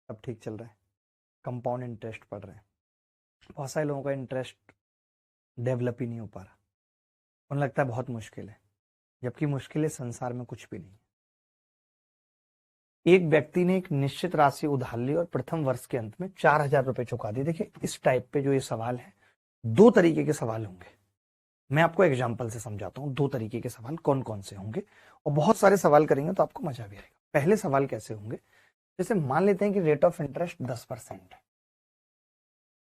सब ठीक चल रहा है, कंपाउंड इंटरेस्ट पढ़ रहे हैं। बहुत सारे लोगों का इंटरेस्ट डेवलप ही नहीं हो पा रहा, उन्हें लगता है बहुत मुश्किल है, जबकि मुश्किल है संसार में कुछ भी नहीं है। एक व्यक्ति ने एक निश्चित राशि उधार ली और प्रथम वर्ष के अंत में 4,000 रुपए चुका दिए। देखिए इस टाइप पे जो ये सवाल है, दो तरीके के सवाल होंगे। मैं आपको एग्जाम्पल से समझाता हूं दो तरीके के सवाल कौन कौन से होंगे, और बहुत सारे सवाल करेंगे तो आपको मजा भी आएगा। पहले सवाल कैसे होंगे, जैसे मान लेते हैं कि रेट ऑफ इंटरेस्ट 10% है।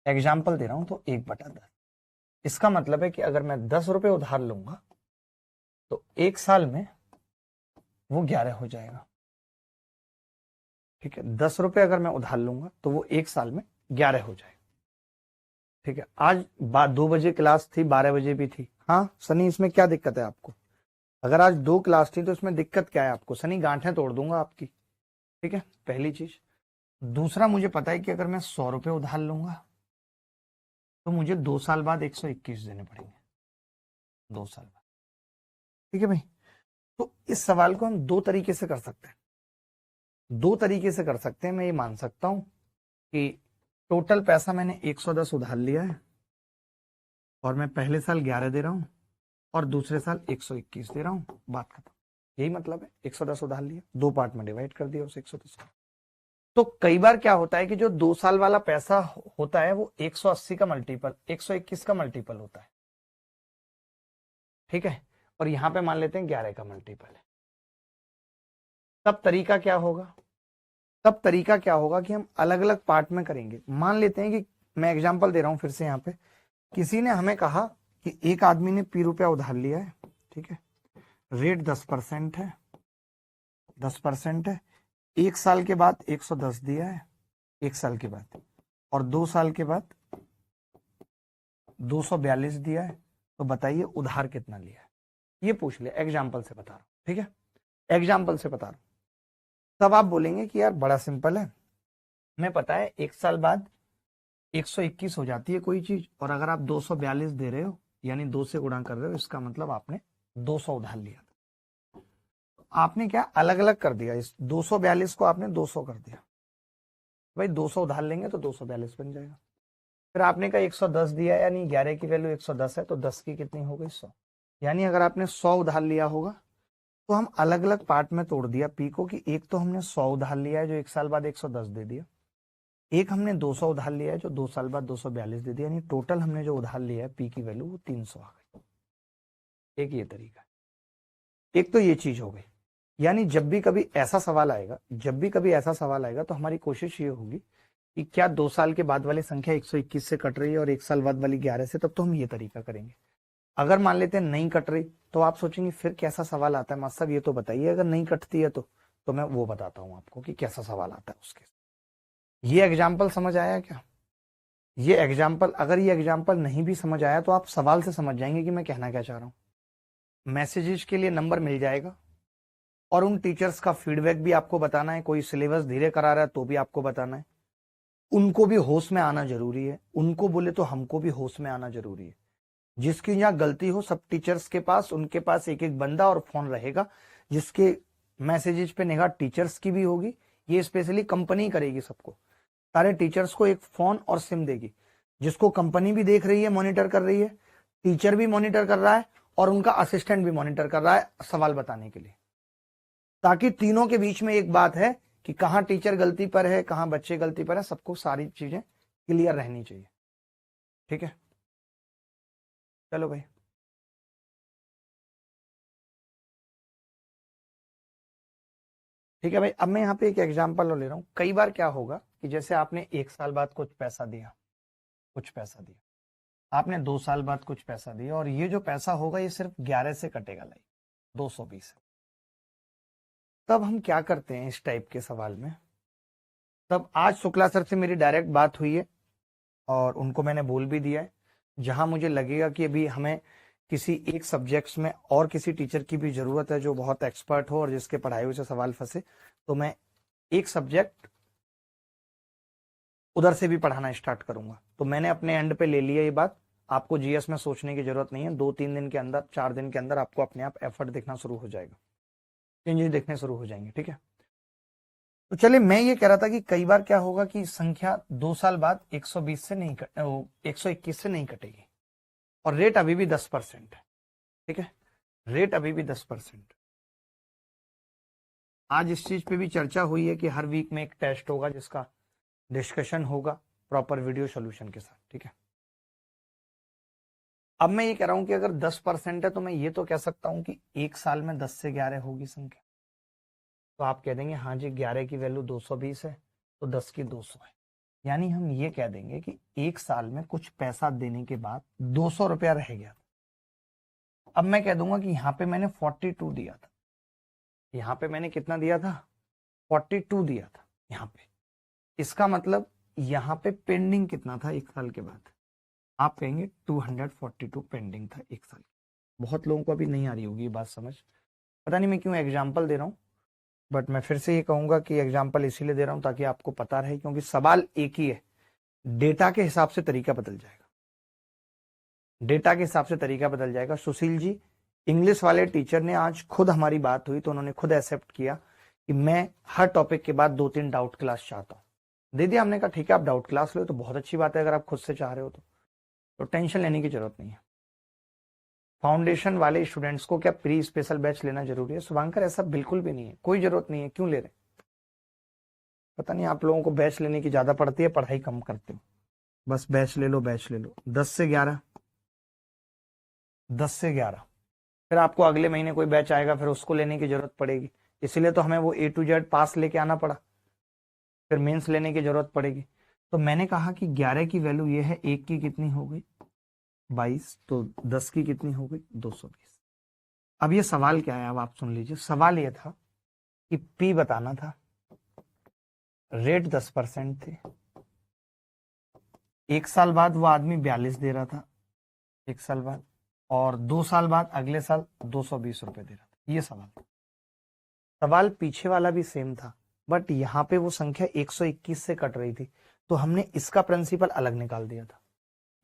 एग्जाम्पल दे रहा हूं तो 1/10। इसका मतलब है कि अगर मैं 10 रुपए उधार लूंगा तो एक साल में वो 11 हो जाएगा। ठीक है, 10 रुपए अगर मैं उधार लूंगा तो वो एक साल में 11 हो जाएगा। ठीक है, आज 2 बजे क्लास थी, 12 बजे भी थी। हाँ सनी, इसमें क्या दिक्कत है आपको? अगर आज 2 क्लास थी तो इसमें दिक्कत क्या है आपको? सनी गांठें तोड़ दूंगा आपकी। ठीक है, पहली चीज। दूसरा, मुझे पता है कि अगर मैं 100 रुपए उधार लूंगा तो मुझे 2 साल बाद 121 देने पड़ेंगे, 2 साल बाद। ठीक है भाई, तो इस सवाल को हम दो तरीके से कर सकते हैं। दो तरीके से कर सकते हैं। मैं ये मान सकता हूं कि टोटल पैसा मैंने 110 उधार लिया है और मैं पहले साल 11 दे रहा हूं और दूसरे साल 121 दे रहा हूं, बात खत्म। यही मतलब है, 110 उधार लिया, दो पार्ट में डिवाइड कर दिया उस 110 को। तो कई बार क्या होता है कि जो 2 साल वाला पैसा होता है वो 180 का मल्टीपल, 121 का मल्टीपल होता है। ठीक है, और यहां पे मान लेते हैं 11 का मल्टीपल है। तब तरीका क्या होगा? तब तरीका क्या होगा कि हम अलग अलग पार्ट में करेंगे। मान लेते हैं कि मैं एग्जांपल दे रहा हूं फिर से। यहां पे किसी ने हमें कहा कि एक आदमी ने पी रुपया उधार लिया है। ठीक है, रेट 10% है, 10% है। एक साल के बाद 110 दिया है, एक साल के बाद, और 2 साल के बाद 242 दिया है। तो बताइए उधार कितना लिया है? ये पूछ ले, एग्जाम्पल से बता रहा हूं। ठीक है, एग्जाम्पल से बता रहा हूं। तब आप बोलेंगे कि यार बड़ा सिंपल है, हमें पता है एक साल बाद 121 हो जाती है कोई चीज, और अगर आप 242 दे रहे हो यानी 2 से गुणा कर रहे हो, इसका मतलब आपने 200 उधार लिया। आपने क्या अलग अलग कर दिया, इस 242 को आपने 200 कर दिया। भाई 200 उधार लेंगे तो 242 बन जाएगा। फिर आपने कहा 110 दिया, यानी 11 की वैल्यू 110 है, तो 10 की कितनी हो गई? 100। यानी अगर आपने 100 उधार लिया होगा तो हम अलग अलग पार्ट में तोड़ दिया पी को, कि एक तो हमने 100 उधार लिया है जो एक साल बाद 110 दे दिया, एक हमने 200 उधार लिया है जो 2 साल बाद 242 दे दिया, यानी टोटल हमने जो उधार लिया है पी की वैल्यू वो 300 आ गई। एक ये तरीका है। एक तो ये चीज हो गई। यानी जब भी कभी ऐसा सवाल आएगा, जब भी कभी ऐसा सवाल आएगा तो हमारी कोशिश ये होगी कि क्या 2 साल के बाद वाली संख्या 121 से कट रही है और एक साल बाद वाली 11 से, तब तो हम ये तरीका करेंगे। अगर मान लेते हैं नहीं कट रही तो आप सोचेंगे फिर कैसा सवाल आता है मास्टर साहब, ये तो बताइए। अगर नहीं कटती है तो मैं वो बताता हूं आपको कि कैसा सवाल आता है उसके। ये एग्जाम्पल समझ आया क्या? ये एग्जाम्पल, अगर ये एग्जाम्पल नहीं भी समझ आया तो आप सवाल से समझ जाएंगे कि मैं कहना क्या चाह रहा हूं। मैसेजेस के लिए नंबर मिल जाएगा, और उन टीचर्स का फीडबैक भी आपको बताना है। कोई सिलेबस धीरे करा रहा है तो भी आपको बताना है। उनको भी होश में आना जरूरी है, उनको बोले तो हमको भी होश में आना जरूरी है। जिसकी यहाँ गलती हो, सब टीचर्स के पास, उनके पास एक एक बंदा और फोन रहेगा, जिसके मैसेजेस पे निगाह टीचर्स की भी होगी। ये स्पेशली कंपनी करेगी सबको, सारे टीचर्स को एक फोन और सिम देगी, जिसको कंपनी भी देख रही है, मॉनिटर कर रही है, टीचर भी मॉनिटर कर रहा है, और उनका असिस्टेंट भी मॉनिटर कर रहा है सवाल बताने के लिए। ताकि तीनों के बीच में एक बात है कि कहां टीचर गलती पर है, कहां बच्चे गलती पर है, सबको सारी चीजें क्लियर रहनी चाहिए। ठीक है, चलो भाई। ठीक है भाई, अब मैं यहाँ पे एक एग्जांपल ले रहा हूँ। कई बार क्या होगा कि जैसे आपने एक साल बाद कुछ पैसा दिया, कुछ पैसा दिया, आपने 2 साल बाद कुछ पैसा दिया, और ये जो पैसा होगा ये सिर्फ 11 से कटेगा, लाइक 220। तब हम क्या करते हैं इस टाइप के सवाल में? तब आज शुक्ला सर से मेरी डायरेक्ट बात हुई है और उनको मैंने बोल भी दिया है, जहां मुझे लगेगा कि अभी हमें किसी एक सब्जेक्ट्स में और किसी टीचर की भी जरूरत है जो बहुत एक्सपर्ट हो और जिसके पढ़ाई हुए से सवाल फंसे, तो मैं एक सब्जेक्ट उधर से भी पढ़ाना स्टार्ट करूंगा। तो मैंने अपने एंड पे ले लिया ये बात। आपको जीएस में सोचने की जरूरत नहीं है, 2-3 दिन के अंदर, 4 दिन के अंदर आपको अपने आप एफर्ट दिखना शुरू हो जाएगा, चेंजेस दिखने शुरू हो जाएंगे। ठीक है, तो चलिए, मैं ये कह रहा था कि कई बार क्या होगा कि संख्या 2 साल बाद 121 से नहीं कटेगी, और रेट अभी भी 10% है। ठीक है, रेट अभी भी 10%। आज इस चीज पे भी चर्चा हुई है कि हर वीक में एक टेस्ट होगा जिसका डिस्कशन होगा प्रॉपर वीडियो सोल्यूशन के साथ। ठीक है, अब मैं ये कह रहा हूं कि अगर 10% है तो मैं ये तो कह सकता हूं कि एक साल में 10 से 11 होगी संख्या। तो आप कह देंगे हाँ जी 11 की वैल्यू 220 है तो 10 की 200 है। यानी हम ये कह देंगे कि एक साल में कुछ पैसा देने के बाद 200 रुपया रह गया। अब मैं कह दूंगा कि यहाँ पे मैंने 42 दिया था, यहाँ पे मैंने कितना दिया था, 42 दिया था यहाँ पे। इसका मतलब यहाँ पे पेंडिंग कितना था एक साल के बाद, आप कहेंगे 242 पेंडिंग था एक साल। बहुत लोगों को अभी नहीं आ रही होगी ये बात समझ, पता नहीं मैं क्यों एग्जाम्पल दे रहा हूँ, बट मैं फिर से ये कहूंगा कि एग्जाम्पल इसीलिए दे रहा हूं ताकि आपको पता रहे, क्योंकि सवाल एक ही है, डेटा के हिसाब से तरीका बदल जाएगा, डेटा के हिसाब से तरीका बदल जाएगा। सुशील जी, इंग्लिश वाले टीचर ने आज खुद, हमारी बात हुई तो उन्होंने खुद एक्सेप्ट किया कि मैं हर टॉपिक के बाद 2-3 डाउट क्लास चाहता हूँ। दे दिया हमने कहा ठीक है आप डाउट क्लास लो तो बहुत अच्छी बात है, अगर आप खुद से चाह रहे हो तो टेंशन लेने की जरूरत नहीं है। फाउंडेशन वाले स्टूडेंट्स को क्या प्री स्पेशल बैच लेना जरूरी है? शुभांकर ऐसा बिल्कुल भी नहीं है, कोई जरूरत नहीं है। क्यों ले रहे? पता नहीं आप लोगों को बैच लेने की ज्यादा पड़ती है, पढ़ाई कम करते हो। बस बैच ले लो, बैच ले लो। 10 से 11, 10 से 11, फिर आपको अगले महीने कोई बैच आएगा फिर उसको लेने की जरूरत पड़ेगी, इसीलिए तो हमें वो A to Z पास लेके आना पड़ा, फिर मेंस लेने की जरूरत पड़ेगी। तो मैंने कहा कि 11 की वैल्यू ये है, 1 की कितनी हो गई 22, तो 10 की कितनी हो गई 220। अब ये सवाल क्या है, अब आप सुन लीजिए। सवाल ये था कि P बताना था, रेट 10% थे, एक साल बाद वो आदमी 42 दे रहा था एक साल बाद, और 2 साल बाद अगले साल 220 रुपए दे रहा था। ये सवाल था। सवाल पीछे वाला भी सेम था, बट यहाँ पे वो संख्या 121 से कट रही थी तो हमने इसका प्रिंसिपल अलग निकाल दिया था।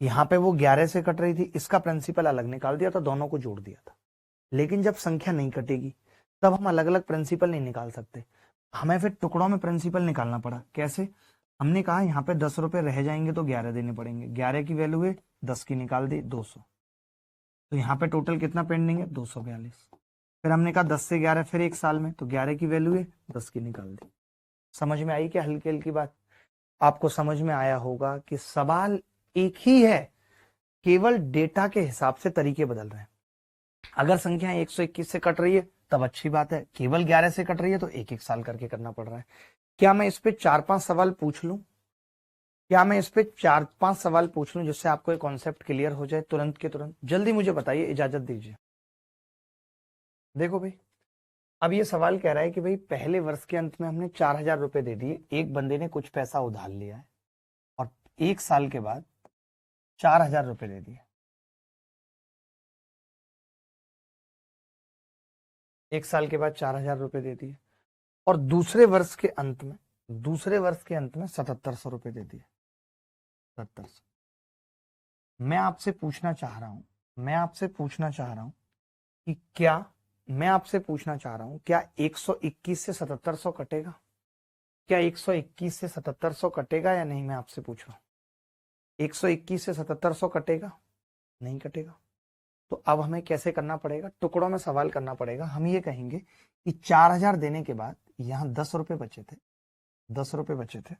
यहाँ पे वो 11 से कट रही थी, इसका प्रिंसिपल अलग निकाल दिया था, दोनों को जोड़ दिया था। लेकिन जब संख्या नहीं कटेगी तब हम अलग अलग प्रिंसिपल नहीं निकाल सकते, हमें फिर टुकड़ों में प्रिंसिपल निकालना पड़ा। कैसे? हमने कहा यहाँ पे 10 रुपए रह जाएंगे तो 11 देने पड़ेंगे, 11 की वैल्यू है 10 की निकाल दी 200, तो यहाँ पे टोटल कितना पेंडिंग है 242। फिर हमने कहा 10 से 11 फिर एक साल में, तो 11 की वैल्यू है 10 की निकाल दी। समझ में आई क्या हल्की हल्की बात? आपको समझ में आया होगा कि सवाल एक ही है, केवल डेटा के हिसाब से तरीके बदल रहे हैं। अगर संख्या 121 से कट रही है तब अच्छी बात है, केवल 11 से कट रही है तो एक एक साल करके करना पड़ रहा है। क्या मैं इस पे 4-5 सवाल पूछ लूं? क्या मैं इस पे 4-5 सवाल पूछ लूं जिससे आपको एक कॉन्सेप्ट क्लियर हो जाए तुरंत के तुरंत? जल्दी मुझे बताइए, इजाजत दीजिए। देखो भाई, अब ये सवाल कह रहा है कि भाई पहले वर्ष के अंत में हमने 4000 रुपए दे दिए, एक बंदे ने कुछ पैसा उधार लिया है और एक साल के बाद 4000 रुपए दे दिए। एक साल के बाद 4000 रुपए दे दिए और दूसरे वर्ष के अंत में 7700 रुपए दे दिए। 7700। मैं आपसे पूछना चाह रहा हूं, मैं आपसे पूछना चाह रहा हूं कि क्या, मैं आपसे पूछना चाह रहा हूं क्या 121 से 7700 कटेगा? क्या 121 से 7700 कटेगा या नहीं? मैं आपसे पूछ रहा हूं 121 से 7700 कटेगा? नहीं कटेगा। तो अब हमें कैसे करना पड़ेगा? टुकड़ों में सवाल करना पड़ेगा। हम ये कहेंगे कि 4000 देने के बाद यहां 10 रुपए बचे थे, 10 रुपए बचे थे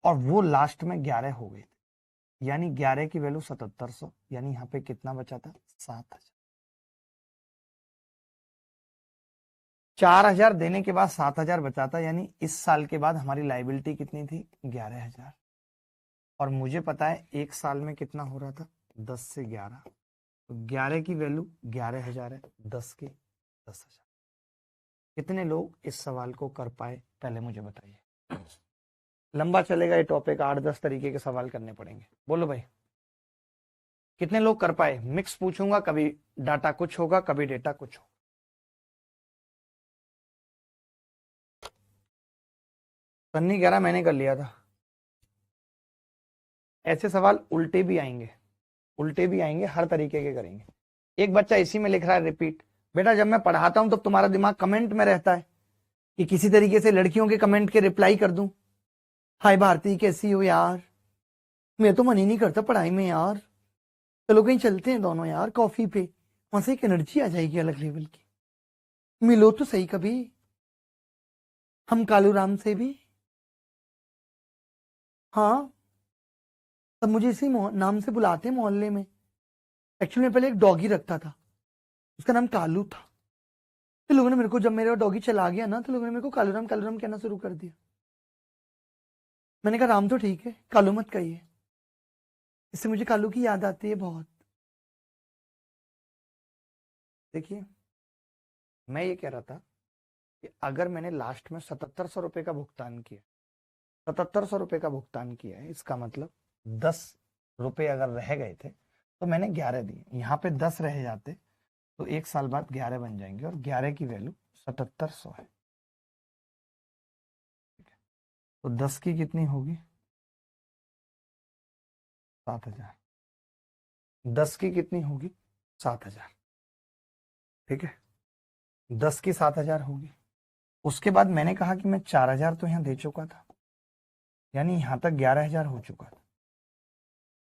और वो लास्ट में 11 हो गए थे, यानी 11 की वैल्यू 7700, यानी यहाँ पे कितना बचा था 7000। 4000 देने के बाद 7000 बचा था, यानी इस साल के बाद हमारी लाइबिलिटी कितनी थी 11000। और मुझे पता है एक साल में कितना हो रहा था 10 से 11, तो 11 की वैल्यू 11000 है, 10 की 10000। कितने लोग इस सवाल को कर पाए पहले मुझे बताइए। लंबा चलेगा ये टॉपिक, 8-10 तरीके के सवाल करने पड़ेंगे। बोलो भाई कितने लोग कर पाए? मिक्स पूछूंगा, कभी डाटा कुछ होगा कभी डेटा कुछ होगा। सन्नी कह रहा मैंने कर लिया था। ऐसे सवाल उल्टे भी आएंगे, उल्टे भी आएंगे, हर तरीके के करेंगे। एक बच्चा इसी में लिख रहा है रिपीट। बेटा जब मैं पढ़ाता हूं तब तुम्हारा दिमाग कमेंट में रहता है, कि किसी तरीके से लड़कियों के कमेंट के रिप्लाई कर दूं, हाय भारती कैसी हो यार, मैं तो मन ही नहीं करता पढ़ाई में यार, चलो कहीं चलते हैं दोनों यार कॉफी पे, वहां से एक एनर्जी आ जाएगी अलग लेवल की, मिलो तो सही कभी, हम कालू राम से भी। हाँ, तब मुझे इसी नाम से बुलाते हैं मोहल्ले में। एक्चुअली मैं पहले एक डॉगी रखता था, उसका नाम कालू था। तो लोगों ने मेरे को, जब मेरा डॉगी चला गया ना, तो लोगों ने मेरे को कालू राम कहना शुरू कर दिया। मैंने कहा राम तो ठीक है, कालू मत कहिए, इससे मुझे कालू की याद आती है बहुत। देखिए, मैं ये कह रहा था कि अगर मैंने लास्ट में 7700 रुपए का भुगतान किया, 7700 रुपए का भुगतान किया है, इसका मतलब 10 रुपए अगर रह गए थे तो मैंने 11 दिए, यहाँ पे 10 रह जाते तो 1 साल बाद 11 बन जाएंगे, और 11 की वैल्यू 7700 है। तो 10 की कितनी होगी? 7000। 10 की कितनी होगी? 7000। ठीक है, 10 की 7000 होगी। उसके बाद मैंने कहा कि मैं 4000 तो यहाँ दे चुका था, यानी यहाँ तक 11000 हो चुका था।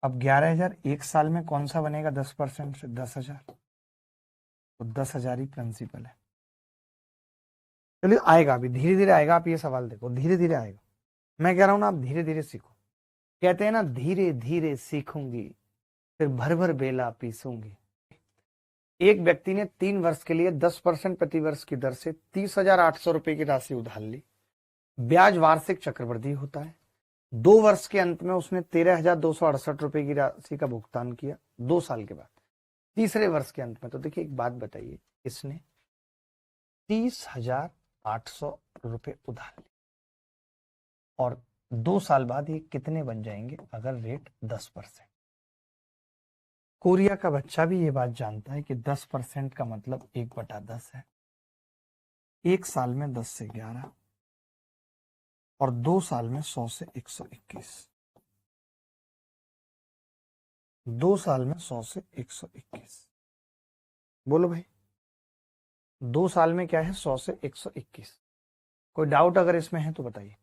अब 11000 1 साल में कौन सा बनेगा 10% से? 10000। तो 10000 ही प्रिंसिपल है। चलिए आएगा, अभी धीरे धीरे आएगा। आप ये सवाल देखो, धीरे धीरे आएगा। मैं कह रहा हूं ना, आप धीरे धीरे सीखो। कहते हैं ना, धीरे धीरे सीखूंगी फिर भर भर बेला पीसूंगी। एक व्यक्ति ने 3 वर्ष के लिए 10% प्रति वर्ष की दर से 30,800 रुपए की राशि उधार ली। ब्याज वार्षिक चक्रवृद्धि होता है। 2 वर्ष के अंत में उसने 13,268 रुपए की राशि का भुगतान किया 2 साल के बाद। तीसरे वर्ष के अंत में, तो देखिए एक बात बताइए, इसने 30,800 रुपए उधार लिए और 2 साल बाद ये कितने बन जाएंगे अगर रेट 10%? कोरिया का बच्चा भी ये बात जानता है कि 10% का मतलब 1/10 है। 1 साल में 10 से 11 और 2 साल में 100 से 121। 2 साल में 100 से 121। बोलो भाई, 2 साल में क्या है? 100 से 121। कोई डाउट अगर इसमें है तो बताइए।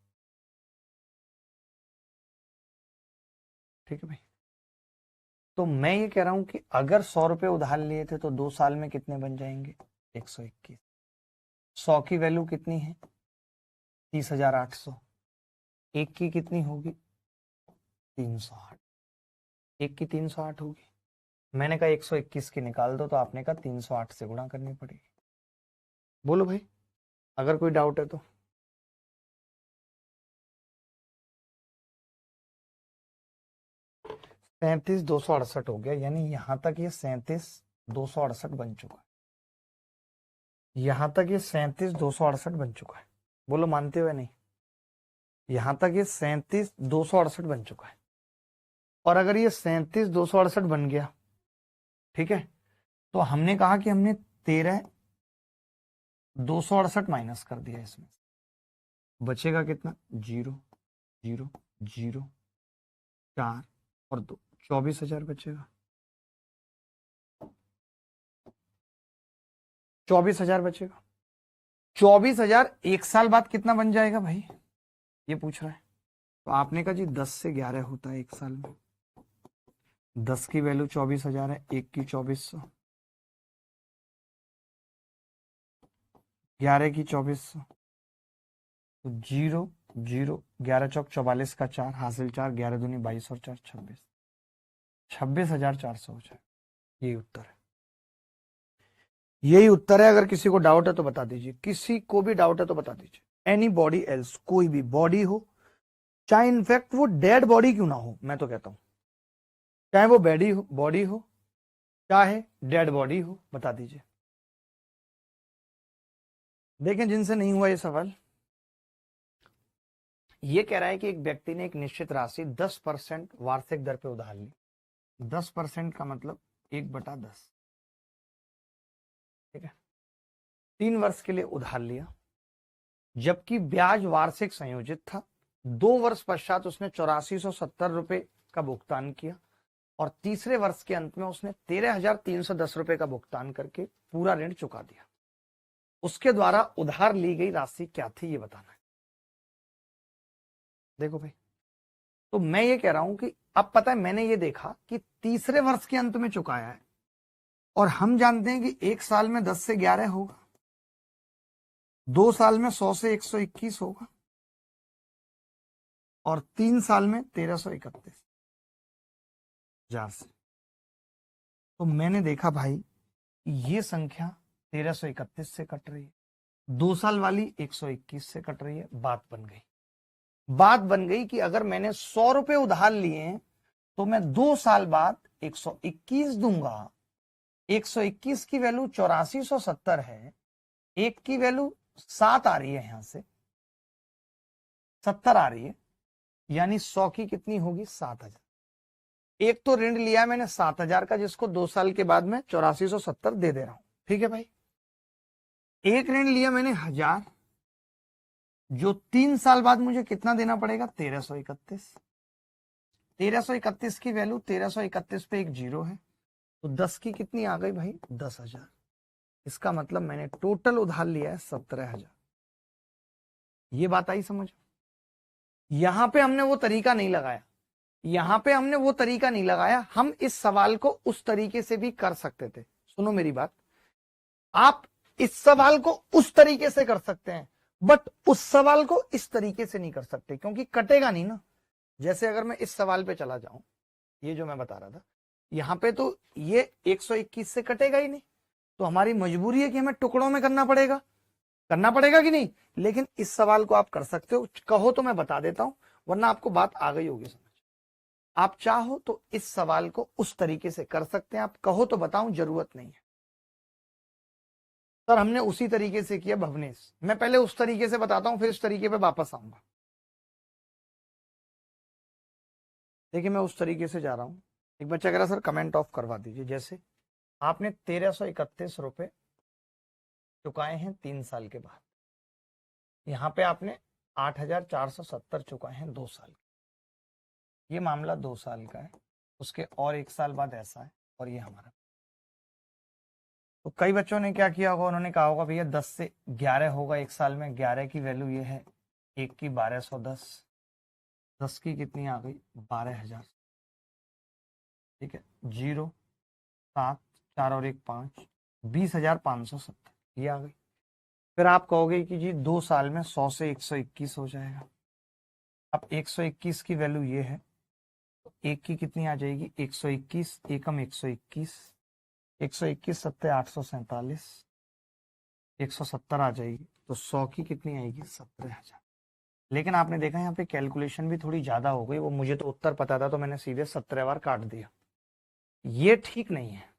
ठीक है भाई, तो मैं ये कह रहा हूं कि अगर 100 रुपए उधार लिए थे तो 2 साल में कितने बन जाएंगे? 121। 100 की वैल्यू कितनी है? 30,800। एक की कितनी होगी? 308। एक की 308 होगी। मैंने कहा 121 की निकाल दो, तो आपने कहा 308 से गुणा करनी पड़ेगी। बोलो भाई, अगर कोई डाउट है तो। सैंतीस 268 हो गया, यानी यहां तक ये 37,268 बन चुका है। यहां तक ये 37,268 बन चुका है। बोलो मानते हुए नहीं? यहां तक ये 37,268 बन चुका है। और अगर ये 37,268 बन गया, ठीक है, तो हमने कहा कि हमने 13,268 माइनस कर दिया इसमें, बचेगा कितना? 0 0 0 4 और 2, 24,000 बचेगा। 24,000 बचेगा। 24,000 1 साल बाद कितना बन जाएगा भाई, ये पूछ रहा है। तो आपने कहा जी 10 से 11 होता है 1 साल में। 10 की वैल्यू 24,000 है, 1 की 2400, 11 की 2400, तो 0 0 11 चौक 44 का 4 हासिल 4, 11 दूनी 22 और 4 26, 26,400 हो जाए। यही उत्तर है। यही उत्तर है। अगर किसी को डाउट है तो बता दीजिए, किसी को भी डाउट है तो बता दीजिए। एनी बॉडी एल्स, कोई भी बॉडी हो, चाहे इनफैक्ट वो डेड बॉडी क्यों ना हो, मैं तो कहता हूं चाहे वो बॉडी हो चाहे डेड बॉडी हो, बता दीजिए। देखें जिनसे नहीं हुआ ये सवाल, ये कह रहा है कि एक व्यक्ति ने एक निश्चित राशि 10% वार्षिक दर पे उधार ली। 10% का मतलब 1/10। ठीक है, 3 वर्ष के लिए उधार लिया, जबकि ब्याज वार्षिक संयोजित था। 2 वर्ष पश्चात उसने 8470 रुपए का भुगतान किया और तीसरे वर्ष के अंत में उसने 13,310 रुपए का भुगतान करके पूरा ऋण चुका दिया। उसके द्वारा उधार ली गई राशि क्या थी, ये बताना है। देखो भाई, तो मैं ये कह रहा हूं कि अब पता है, मैंने ये देखा कि तीसरे वर्ष के अंत में चुकाया है, और हम जानते हैं कि एक साल में 10 से 11 होगा, 2 साल में 100 से 121 होगा, और 3 साल में 1331 हजार से। तो मैंने देखा भाई, ये संख्या 1331 से कट रही है, 2 साल वाली 121 से कट रही है। बात बन गई कि अगर मैंने 100 रुपए उधार लिए तो मैं 2 साल बाद 121 दूंगा। 121 की वैल्यू 8470 है, एक की वैल्यू 7 आ रही है, यहां से 70 आ रही है, यानी 100 की कितनी होगी, 7000। एक तो ऋण लिया मैंने 7000 का, जिसको 2 साल के बाद में 8470 दे रहा हूं, ठीक है भाई। एक ऋण लिया मैंने 1000, जो 3 साल बाद मुझे कितना देना पड़ेगा, 1331। 1331 की वैल्यू 1331 पे एक जीरो है, तो 10 की कितनी आ गई भाई, 10,000। इसका मतलब मैंने टोटल उधार लिया है 17,000। ये बात आई समझ। यहां पे हमने वो तरीका नहीं लगाया, हम इस सवाल को उस तरीके से भी कर सकते थे। सुनो मेरी बात, आप इस सवाल को उस तरीके से कर सकते हैं, बट उस सवाल को इस तरीके से नहीं कर सकते, क्योंकि कटेगा नहीं ना। जैसे अगर मैं इस सवाल पे चला जाऊं, ये जो मैं बता रहा था, यहां पे तो ये 121 से कटेगा ही नहीं, तो हमारी मजबूरी है कि हमें टुकड़ों में करना पड़ेगा कि नहीं। लेकिन इस सवाल को आप कर सकते हो, कहो तो मैं बता देता हूं, वरना आपको बात आ गई होगी समझ। आप चाहो तो इस सवाल को उस तरीके से कर सकते हैं, आप कहो तो बताऊं, जरूरत नहीं है। सर हमने उसी तरीके से किया भवनेश, मैं पहले उस तरीके से बताता हूं, फिर इस तरीके पे वापस आऊंगा। देखिए मैं उस तरीके से जा रहा हूं। एक बच्चा कह रहा सर कमेंट ऑफ करवा दीजिए। जैसे आपने 1331 रुपए चुकाए हैं 3 साल के बाद, यहां पे आपने 8470 चुकाए हैं 2 साल। ये मामला 2 साल का है, उसके और 1 साल बाद ऐसा है, और ये हमारा। तो कई बच्चों ने क्या किया होगा, उन्होंने कहा होगा भैया 10 से 11 होगा एक साल में, 11 की वैल्यू ये है, एक की 1210, 10 की कितनी आ गई, 12,000। ठीक है, 0 7 4 और 1 5, 20,570 ये आ गई। फिर आप कहोगे कि जी 2 साल में 100 से 121 हो जाएगा। अब 121 की वैल्यू ये है, तो एक की कितनी आ जाएगी, 121 एकम 121, 121 सत्ते 847, 170 आ जाएगी, तो 100 की कितनी आएगी, 17,000। लेकिन आपने देखा यहाँ पे कैलकुलेशन भी थोड़ी ज्यादा हो गई, वो मुझे तो उत्तर पता था तो मैंने सीधे 17 बार काट दिया। ये ठीक नहीं है,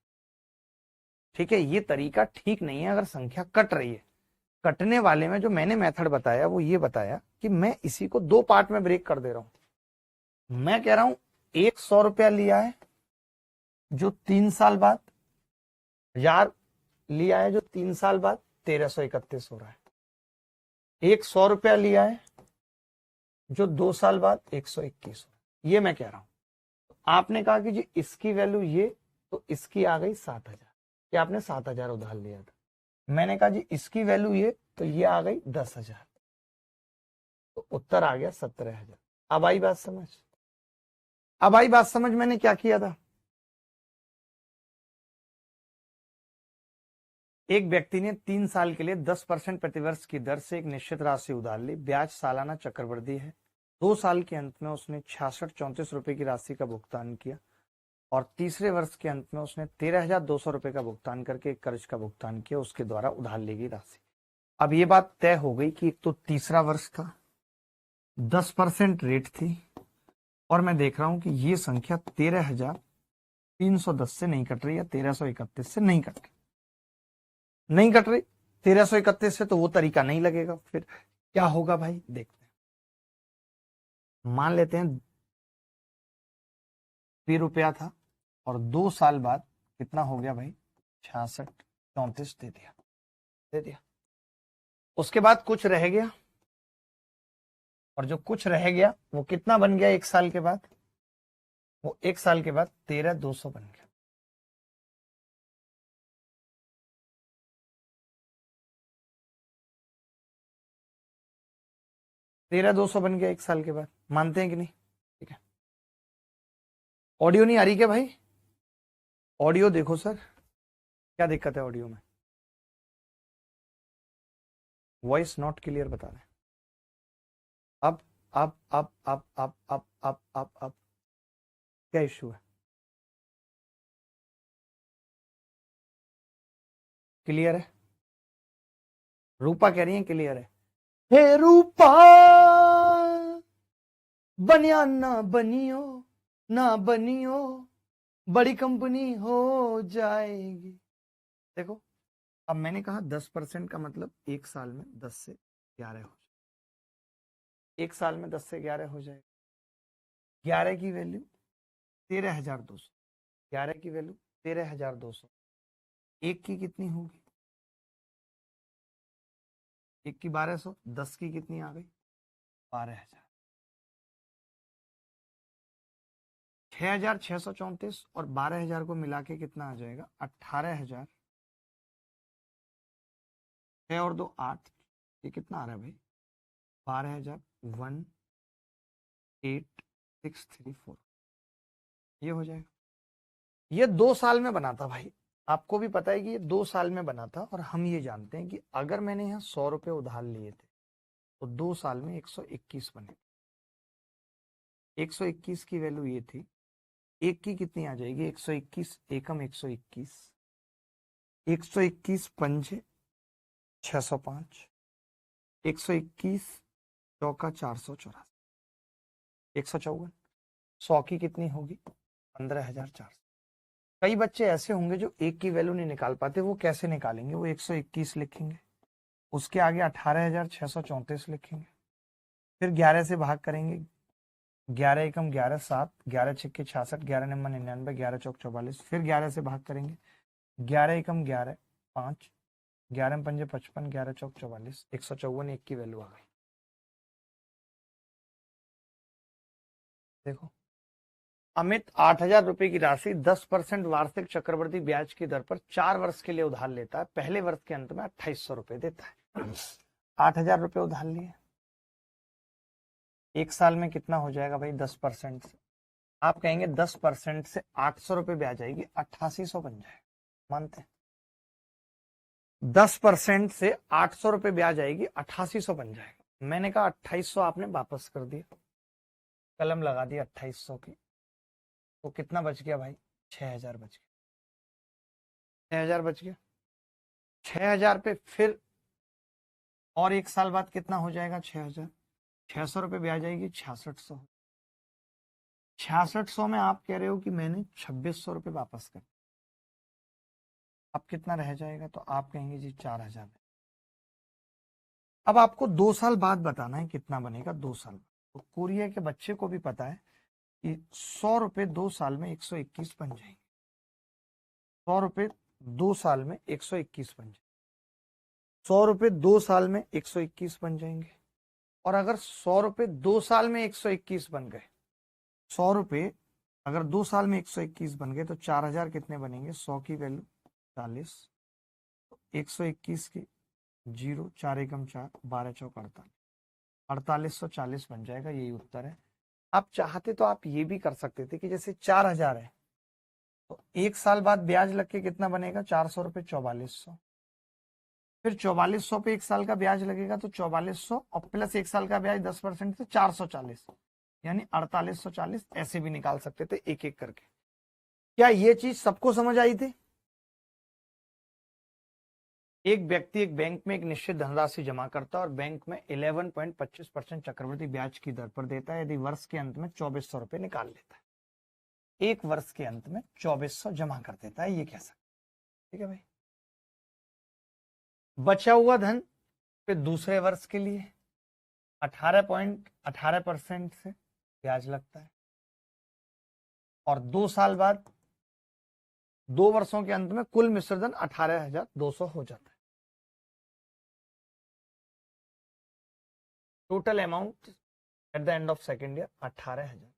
ठीक है, ये तरीका ठीक नहीं है। अगर संख्या कट रही है, कटने वाले में जो मैंने मेथड बताया वो ये बताया कि मैं इसी को 2 पार्ट में ब्रेक कर दे रहा हूं। मैं कह रहा हूं एक 100 रुपया लिया है जो 3 साल बाद, 1000 लिया है जो 3 साल बाद 1331 हो रहा है, एक 100 रुपया लिया है जो 2 साल बाद 121 हो रहा है। ये मैं कह रहा हूं। आपने कहा कि जी इसकी वैल्यू ये, तो इसकी आ गई 7,000, कि आपने 7,000 उधार लिया था। मैंने कहा जी इसकी वैल्यू ये, तो ये आ गई 10,000, तो उत्तर आ गया 17,000। अब आई बात समझ, मैंने क्या किया था। एक व्यक्ति ने 3 साल के लिए 10% प्रतिवर्ष की दर से एक निश्चित राशि उधार ली, ब्याज सालाना चक्रवृद्धि है। 2 साल के अंत में उसने 6634 रुपए की राशि का भुगतान किया, और तीसरे वर्ष के अंत में उसने 13,200 रुपए का भुगतान करके एक कर्ज का भुगतान किया, उसके द्वारा उधार ली गई राशि। अब ये बात तय हो गई कि एक तो तीसरा वर्ष था, 10% रेट थी, और मैं देख रहा हूं कि ये संख्या 13,310 से नहीं कट रही है, 1331 से नहीं कट रही 1331 से, तो वो तरीका नहीं लगेगा। फिर क्या होगा भाई, देखते हैं। मान लेते हैं 20 रुपया था, और 2 साल बाद कितना हो गया भाई, 6634 दे दिया। उसके बाद कुछ रह गया, और जो कुछ रह गया वो कितना बन गया एक साल के बाद, वो एक साल के बाद 13,200 बन गया। 13,200 बन गया एक साल के बाद, मानते हैं कि नहीं? ठीक है, ऑडियो नहीं आ रही क्या भाई? ऑडियो देखो सर, क्या दिक्कत है ऑडियो में? वॉइस नॉट क्लियर बता रहे हैं। अब क्या इश्यू है? क्लियर है? रूपा कह रही है क्लियर है। हे रूपा बनिया ना बनियो, ना बनियो, बड़ी कंपनी हो जाएगी। देखो, अब मैंने कहा 10% का मतलब एक साल में 10 से 11 हो जाए, एक साल में 10 से 11 हो जाए। 11 की वैल्यू 13,200, 11 की वैल्यू 13,200, एक की कितनी होगी? एक की 1200, 10 की कितनी आ गई? 12,000। 6,634 और 12,000 को मिला के कितना आ जाएगा? 18,000। 6 और 2 8, ये कितना आ रहा है भाई? 12,000 18634, ये हो जाएगा। ये 2 साल में बना था भाई, आपको भी पता है कि ये 2 साल में बना था। और हम ये जानते हैं कि अगर मैंने यहाँ 100 रुपए उधार लिए थे तो 2 साल में 121 बने। 121 की वैल्यू ये थी, एक की कितनी आ जाएगी? 121 एकम 121, 121 पंजे 605, 121 चौका 484, 154, 100 की कितनी होगी? 15,400। कई बच्चे ऐसे होंगे जो एक की वैल्यू नहीं निकाल पाते, वो कैसे निकालेंगे? वो 121 लिखेंगे, उसके आगे 18,634 लिखेंगे, फिर 11 से भाग करेंगे, 11 एकम 11 7, 11 छिक्के 66, 11 नंबर 99, 11 चौक 44, फिर 11 से भाग करेंगे, 11 एकम 11 5, 11 पंजे 55, 11 चौक 44, 154, एक की वैल्यू आ गई। देखो, अमित 8,000 रुपए की राशि 10% वार्षिक चक्रवृद्धि ब्याज की दर पर 4 वर्ष के लिए उधार लेता है। पहले वर्ष के अंत में 2,800 रुपए देता है। 8,000 रुपए उधार लिए, एक साल में कितना हो जाएगा भाई? 10% से आप कहेंगे 10% से 800 रुपए ब्याज आएगी, 8,800 बन जाएगा, मानते हैं? 10% से 800 रुपए ब्याज आएगी, 8,800 बन जाएगा। मैंने कहा 2,800 आपने वापस कर दिया, कलम लगा दी 2,800 की, तो कितना बच गया भाई? 6,000 बच गया। 6,000 बच गया। 6,000 पे फिर और एक साल बाद कितना हो जाएगा? 6,000, 600 रुपए ब्याज आएगी, 6,600। 6,600 में आप कह रहे हो कि मैंने 2,600 रुपए वापस कर, अब कितना रह जाएगा? तो आप कहेंगे जी 4,000। अब आपको 2 साल बाद बताना है कितना बनेगा 2 साल बाद। तो कोरिया के बच्चे को भी पता है कि 100 रुपए 2 साल में 121 बन जाएंगे। 100 रुपए 2 साल में 121 बन जाएंगे। 100 रुपए 2 साल में 121 बन जाएंगे। और अगर 100 रुपए 2 साल में 121 बन गए, 100 रुपए अगर 2 साल में 121 बन गए तो 4,000 कितने बनेंगे? 100 की वैल्यू 40, 121 की 0, 4 एकम 4, 12 चौक 48, 4,840 बन जाएगा। यही उत्तर है। आप चाहते तो आप ये भी कर सकते थे कि जैसे 4,000 है तो एक साल बाद ब्याज लग के कितना बनेगा? 400 रुपए 4,400, फिर 4,400 पे एक साल का ब्याज लगेगा तो 4,400 और प्लस एक साल का ब्याज 10% से 440, यानी 4,840। ऐसे भी निकाल सकते थे एक एक करके। क्या ये चीज सबको समझ आई थी? एक व्यक्ति एक बैंक में एक निश्चित धनराशि जमा करता है और बैंक में 11.25% चक्रवृद्धि ब्याज की दर पर देता है। यदि वर्ष के अंत में 2,400 रुपए निकाल लेता है, एक वर्ष के अंत में 2,400 जमा कर देता है, ये कह सकते। ठीक है भाई। बचा हुआ धन फिर दूसरे वर्ष के लिए 18.18% से ब्याज लगता है, और 2 साल बाद 2 वर्षों के अंत में कुल मिश्रधन 18,200 हो जाता है। Total amount at the end of second year 18,000।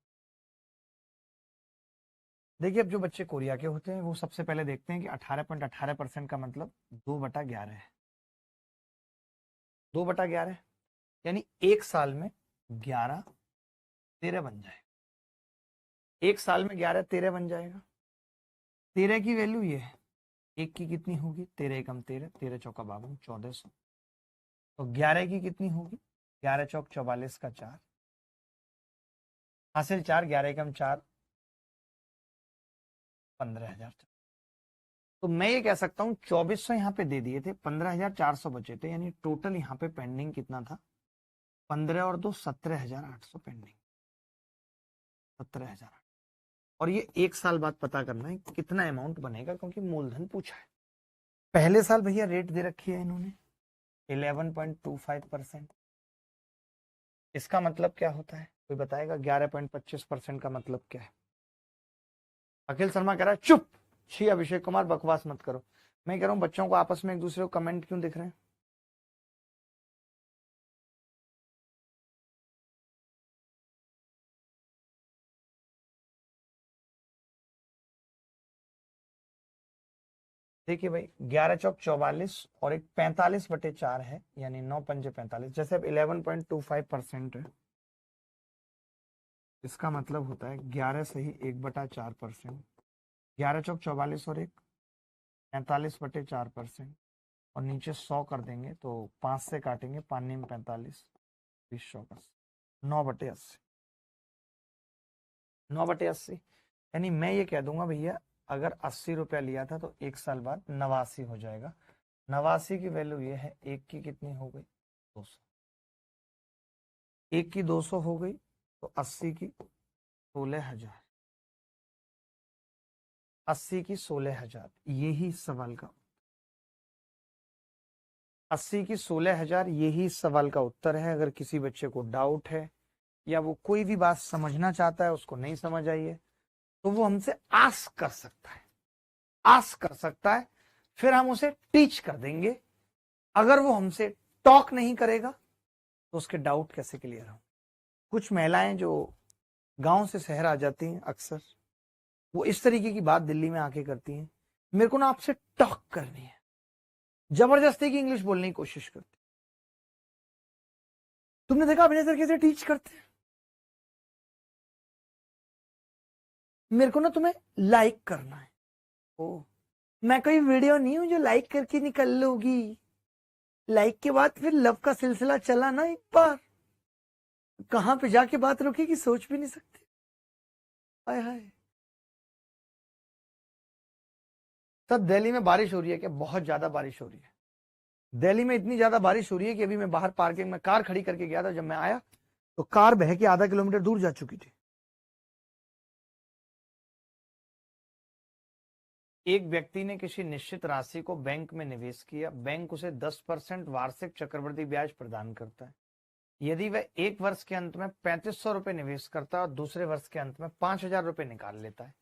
देखिए, अब जो बच्चे कोरिया के होते हैं वो सबसे पहले देखते हैं कि 18.18% का मतलब 2/11 है। 2/11 यानी एक साल में 11 13 बन जाएगा। एक साल में 11 13 बन जाएगा। 13 की वैल्यू ये है, एक की कितनी होगी, 13 एकम 13, 13 चौका 52, 1400। तो 11 की कितनी होगी, 11 चौक 44 का 4, हासिल 4, 11 एकम 4, 15,000। तो मैं ये कह सकता हूँ 2400 यहाँ पे दे दिए थे, 15,400 बचे थे, यानी टोटल यहाँ पे पेंडिंग कितना था, 15 और 2 17,800 पेंडिंग, 17,000। और ये एक साल बाद पता करना है कितना अमाउंट बनेगा, क्योंकि मूलधन पूछा है। पहले साल भैया रेट दे रखी है इन्होंने 11.25%। इसका मतलब क्या होता है, कोई बताएगा? 11.25% का मतलब क्या है? अखिल शर्मा कह रहा है चुप, छी अभिषेक कुमार बकवास मत करो। मैं कह रहा हूं बच्चों को आपस में एक दूसरे को कमेंट क्यों दिख रहे हैं? देखिए भाई 11 चौक 44 और एक 45/4 है, यानी 9 पंजे 45। जैसे अब 11.25% है, इसका मतलब होता है 11 सही 1/4%। 11 चौक 44 और एक 45/4%, और नीचे 100 कर देंगे तो 5 से काटेंगे, 5 में 45, 20 100 9/80, 9/80। यानी मैं ये कह दूंगा भैया अगर 80 रुपया लिया था तो एक साल बाद 89 हो जाएगा। 89 की वैल्यू ये है, एक की कितनी हो गई, 200। एक की 200 हो गई तो 80 की 16,000, 80 की 16,000, यही सवाल का, 80 की 16,000 यही सवाल का उत्तर है। अगर किसी बच्चे को डाउट है या वो कोई भी बात समझना चाहता है, उसको नहीं समझ आई है, तो वो हमसे आस्क कर सकता है, आस्क कर सकता है, फिर हम उसे टीच कर देंगे। अगर वो हमसे टॉक नहीं करेगा तो उसके डाउट कैसे क्लियर हो? कुछ महिलाएं जो गांव से शहर आ जाती हैं अक्सर, वो इस तरीके की बात दिल्ली में आके करती हैं, मेरे को ना आपसे टॉक करनी है, जबरदस्ती की इंग्लिश बोलने की कोशिश करती। तुमने देखा अभिनय सर कैसे टीच करते हैं? मेरे को ना तुम्हें लाइक करना है। ओ, मैं कोई वीडियो नहीं हूं जो लाइक करके निकल लोगी। लाइक के बाद फिर लव का सिलसिला चला ना एक बार, कहां पे जाके बात रुकेगी सोच भी नहीं सकते। हाय हाय। सब दिल्ली में बारिश हो रही है क्या? बहुत ज्यादा बारिश हो रही है दिल्ली में, इतनी ज्यादा बारिश हो रही है कि अभी मैं बाहर पार्किंग में कार खड़ी करके गया था, जब मैं आया तो कार बह के आधा किलोमीटर दूर जा चुकी थी। एक व्यक्ति ने किसी निश्चित राशि को बैंक में निवेश किया, बैंक उसे 10% वार्षिक चक्रवृद्धि ब्याज प्रदान करता है। यदि वह एक वर्ष के अंत में 3500 रुपए निवेश करता है और दूसरे वर्ष के अंत में 5,000 रुपए निकाल लेता है,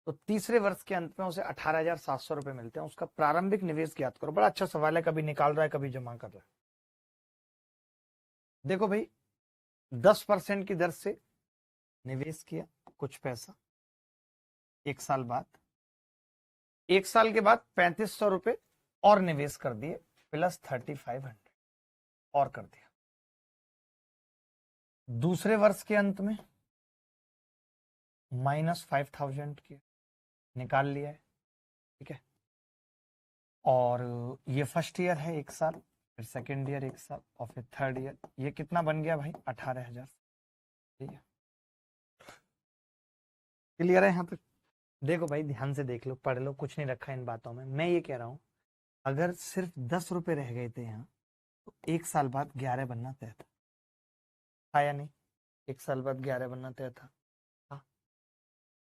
तो तीसरे वर्ष के अंत में उसे 18,700 रुपए मिलते हैं। उसका प्रारंभिक निवेश ज्ञात करो। बड़ा अच्छा सवाल है, कभी निकाल रहा है कभी जमा कर रहा है। देखो भाई 10% की दर से निवेश किया कुछ पैसा, एक साल बाद, एक साल के बाद 3500 रुपए और निवेश कर दिए, प्लस 3500 और कर दिया। दूसरे वर्ष के अंत में -5000 किया, निकाल लिया है, ठीक है। और ये फर्स्ट ईयर है एक साल, फिर सेकेंड ईयर एक साल, और फिर थर्ड ईयर। ये कितना बन गया भाई? 18,000। ठीक है, क्लियर है यहाँ तक? देखो भाई ध्यान से देख लो, पढ़ लो, कुछ नहीं रखा इन बातों में। मैं ये कह रहा हूं अगर सिर्फ 10 रुपए रह गए थे यहाँ, तो एक साल बाद 11 बनना तय था या नहीं? एक साल बाद 11 बनना तय था। हाँ।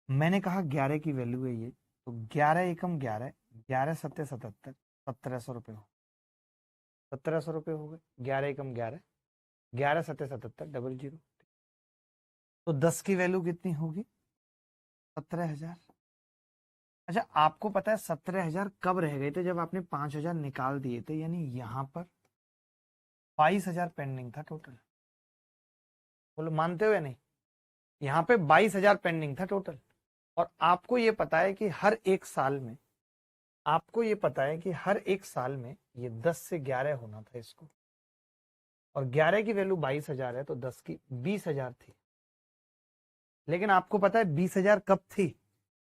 मैंने कहा 11 की वैल्यू है ये, तो 11 एकम 11, 11 सत्ते 77, 1700 रुपये हो, 1700 रुपये हो गए। 11 एकम 11, 11 सत्ते 77, डबल जीरो। तो 10 की वैल्यू कितनी होगी? 17,000। अच्छा, आपको पता है 17,000 कब रह गए थे? जब आपने 5,000 निकाल दिए थे, यानी यहां पर 22,000 पेंडिंग था टोटल। बोलो मानते हो या नहीं? यहाँ पे 22,000 पेंडिंग था टोटल। और आपको ये पता है कि हर एक साल में, आपको ये पता है कि हर एक साल में ये 10 से 11 होना था इसको, और 11 की वैल्यू 22,000 है तो 10 की 20,000 थी। लेकिन आपको पता है 20,000 कब थी?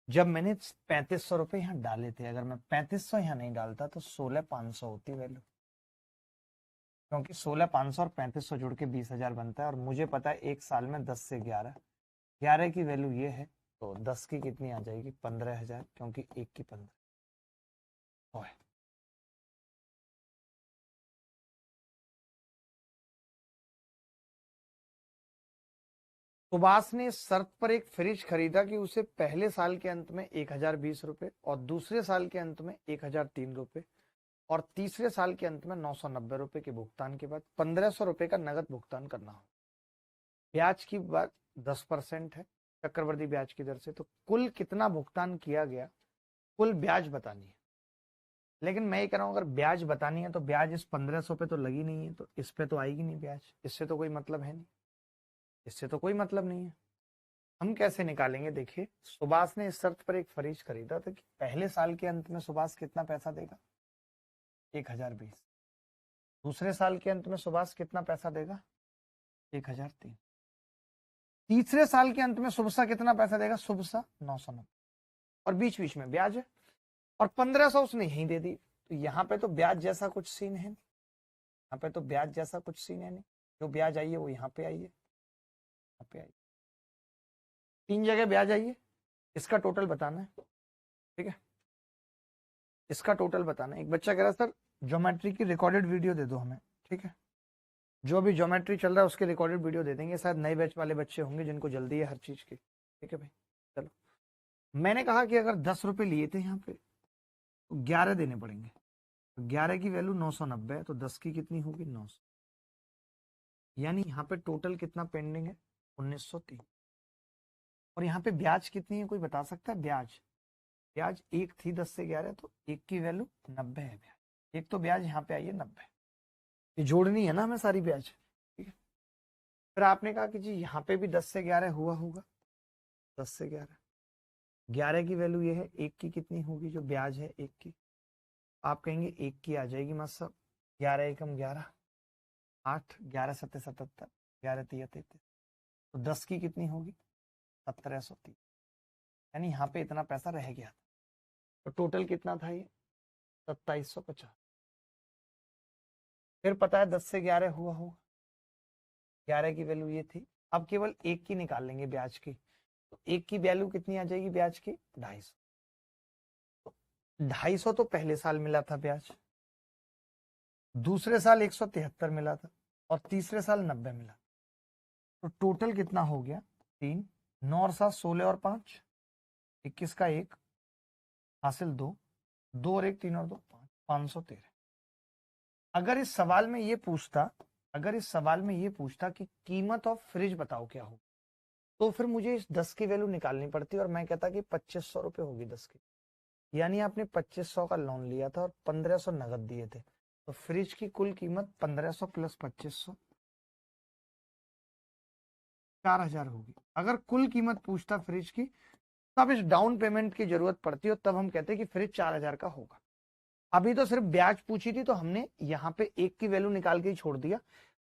जब मैंने 3500 रुपए यहाँ डाले थे। अगर मैं 3500 यहाँ नहीं डालता तो 16,500 होती वैल्यू, क्योंकि 16,500 और 3500 जुड़ के 20,000 बनता है। और मुझे पता है एक साल में 10 से 11 की वैल्यू ये है, तो 10 की कितनी आ जाएगी? 15,000, क्योंकि एक की 15 है। सुभाष ने इस शर्त पर एक फ्रिज खरीदा कि उसे पहले साल के अंत में 1,020 रुपए और दूसरे साल के अंत में 1,003 रुपए और तीसरे साल के अंत में 990 रुपए के भुगतान के बाद 1,500 रुपए का नगद भुगतान करना हो। ब्याज की बात 10% है चक्रवृद्धि ब्याज की दर से, तो कुल कितना भुगतान किया गया, कुल ब्याज बतानी है। लेकिन मैं ये कह रहा हूं अगर ब्याज बतानी है तो ब्याज इस 1,500 पे तो लगी नहीं है, तो इस पे तो आएगी नहीं ब्याज, इससे तो कोई मतलब है नहीं, इससे तो कोई मतलब नहीं है। हम कैसे निकालेंगे? देखिए, सुभाष ने इस शर्त पर एक फ्रिज खरीदा था कि पहले साल के अंत में सुभाष कितना पैसा देगा? 1,020। दूसरे साल के अंत में सुभाष कितना पैसा देगा? 1,003। तीसरे साल के अंत में सुबसा कितना पैसा देगा? सुबसा 990। और बीच बीच में ब्याज है, और 1,500 उसने यहीं दे दी। तो यहाँ पे तो ब्याज जैसा कुछ सीन है नहीं, यहाँ पे तो ब्याज जैसा कुछ सीन है नहीं। जो ब्याज आई है वो यहाँ पे आई है, यहाँ पे आई, 3 जगह ब्याज आई है। इसका टोटल बताना है, ठीक है, इसका टोटल बताना है। एक बच्चा कह रहा है सर ज्योमेट्री की रिकॉर्डेड वीडियो दे दो हमें, ठीक है, जो भी ज्योमेट्री चल रहा है उसके रिकॉर्डेड वीडियो दे देंगे। शायद नए बैच वाले बच्चे होंगे जिनको जल्दी है हर चीज की, ठीक है भाई। चलो, मैंने कहा कि अगर 10 रुपए लिए थे यहाँ पे तो 11 देने पड़ेंगे। 11 की वैल्यू 990 है, तो 10 की कितनी होगी? 900। यानी यहाँ पे टोटल कितना पेंडिंग है? 1,903। और यहाँ पे ब्याज कितनी है, कोई बता सकता है? ब्याज ब्याज एक थी 10 से 11, तो एक की वैल्यू 90 है ब्याज। एक तो ब्याज यहाँ पे आई है 90, ये जोड़नी है ना हमें सारी ब्याज, ठीक है। फिर आपने कहा कि जी यहाँ पे भी 10 से 11 हुआ होगा, 10 से 11 की वैल्यू ये है, एक की कितनी होगी जो ब्याज है एक की? आप कहेंगे एक की आ जाएगी मत सब, 11 एकम 11, 8, 11 सत्ते 77, 11 तिया 33, तो 10 की कितनी होगी? 1,730। यानी यहाँ पे इतना पैसा रह गया था। तो टोटल कितना था ये? 2,750। फिर पता है 10 से 11 हुआ होगा, 11 की वैल्यू ये थी। अब केवल एक की निकाल लेंगे ब्याज की, तो एक की वैल्यू कितनी आ जाएगी ब्याज की? 250। 250 तो पहले साल मिला था ब्याज, दूसरे साल 173 मिला था, और तीसरे साल 90 मिला। तो टोटल कितना हो गया? 3, 9 और 7 16 और 5 21 का 1 हासिल 2, 2 और 1 3 और 2 5, 513। अगर इस सवाल में ये पूछता, अगर इस सवाल में ये पूछता कि कीमत ऑफ फ्रिज बताओ क्या हो, तो फिर मुझे इस 10 की वैल्यू निकालनी पड़ती और मैं कहता कि 2,500 रुपए होगी 10 की। यानी आपने 2,500 का लोन लिया था और 1,500 नगद दिए थे, तो फ्रिज की कुल कीमत 1,500 प्लस 2,500 4,000 होगी। अगर कुल कीमत पूछता फ्रिज की, तब इस डाउन पेमेंट की जरूरत पड़ती और तब हम कहते कि फ्रिज 4,000 का होगा। अभी तो सिर्फ ब्याज पूछी थी तो हमने यहाँ पे एक की वैल्यू निकाल के ही छोड़ दिया।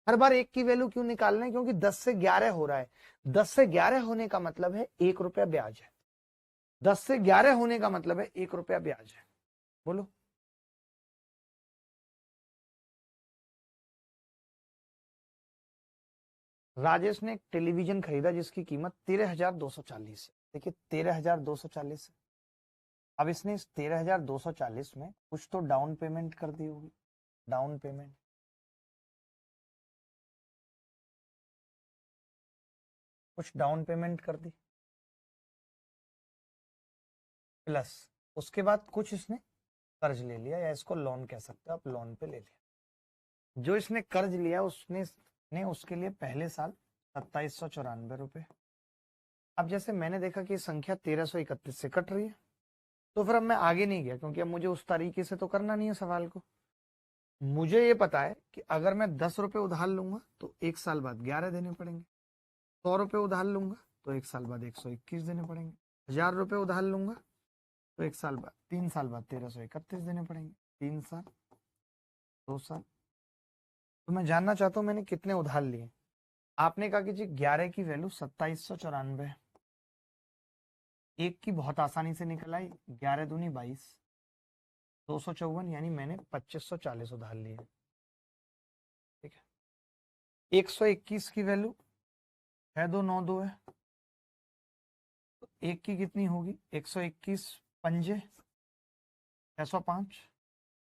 हर बार एक की वैल्यू क्यों निकालना है? क्योंकि 10 से 11 हो रहा है। 10 से 11 होने का मतलब है 1 रुपया ब्याज है। 10 से 11 होने का मतलब है 1 रुपया ब्याज है। बोलो, राजेश ने एक टेलीविजन खरीदा जिसकी कीमत 13,240 है। देखिए 13,240 है। अब इसने इस 13,240 में कुछ तो डाउन पेमेंट कर दी होगी, डाउन पेमेंट, कुछ डाउन पेमेंट कर दी, प्लस उसके बाद कुछ इसने कर्ज ले लिया, या इसको लोन कह सकते हो आप, लोन पे ले लिया। जो इसने कर्ज लिया उसने उसके लिए पहले साल 2,794 रुपए। अब जैसे मैंने देखा कि संख्या 1,331 से कट रही है, तो फिर अब मैं आगे नहीं गया, क्योंकि अब मुझे उस तरीके से तो करना नहीं है सवाल को। मुझे ये पता है कि अगर मैं 10 रुपए उधार लूंगा तो एक साल बाद 11 देने पड़ेंगे, 100 रुपए उधार लूंगा तो एक साल बाद 121 देने पड़ेंगे, 1,000 रुपए उधार लूंगा तो एक साल बाद 3 साल बाद 1,331 देने पड़ेंगे। 3 साल, 2 साल, तो मैं जानना चाहता हूं मैंने कितने उधार लिए। आपने कहा कि जी 11 की वैल्यू 2794, एक की बहुत आसानी से निकल आई, 11 दूनी 22, 254, यानी मैंने 2540 उधार लिए। ठीक है, 121 की वैल्यू 6292 है, तो एक की कितनी होगी, 121 पंजे 605,